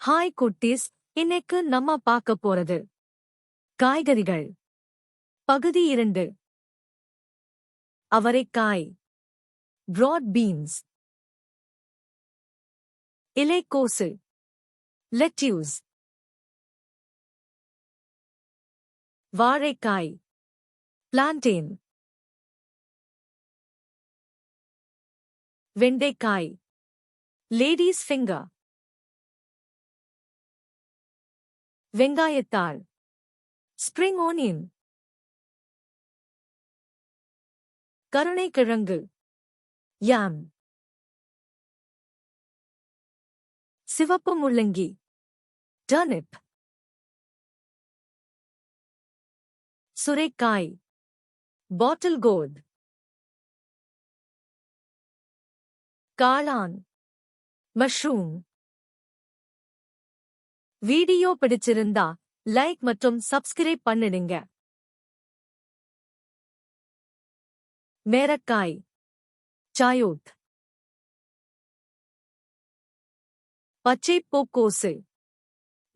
Hi குட்டீஸ், இன்னைக்கு நம்ம பார்க்க போறது காய்கறிகள். பகுதி 2. அவரைக்காய், broad beans. இலைக்கோசு, lettuce. வாழைக்காய், plantain. வெண்டைக்காய், lady's finger. வெங்காயத்தாள், spring onion. கருணைக்கிழங்கு, yam. சிவப்பு முள்ளங்கி, turnip. சுரைக்காய், bottle gourd. காளான், mushroom. வீடியோ பிடிச்சிருந்தா லைக் மற்றும் சப்ஸ்கிரைப் பண்ணிடுங்க. மேரக்காய், சாயோத். பச்சை பூக்கோசு,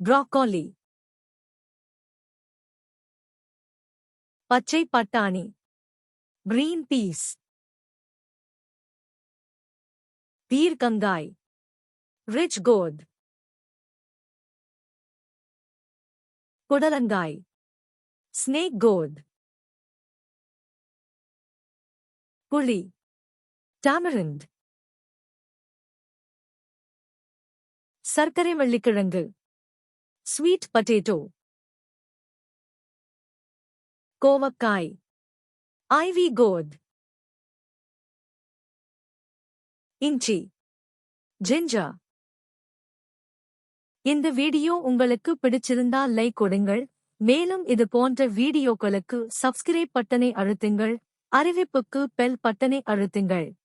ப்ரோக்கோலி. பச்சை பட்டாணி, கிரீன் பீஸ். பீர்க்கங்காய், ரிச் கோர்ட். புடலங்காய், ஸ்னேக் கோர்ட். புளி, டாமரிண்ட். சர்க்கரை வள்ளிக்கிழங்கு, ஸ்வீட் பொட்டேட்டோ. கோவக்காய், ஐவி கோர்ட். இஞ்சி, ஜிஞ்சர். இந்த வீடியோ உங்களுக்கு பிடிச்சிருந்தா லைக் கொடுங்கள். மேலும் இது போன்ற வீடியோக்களுக்கு சப்ஸ்கிரைப் பட்டனை அழுத்துங்கள். அறிவிப்புக்கு பெல் பட்டனை அழுத்துங்கள்.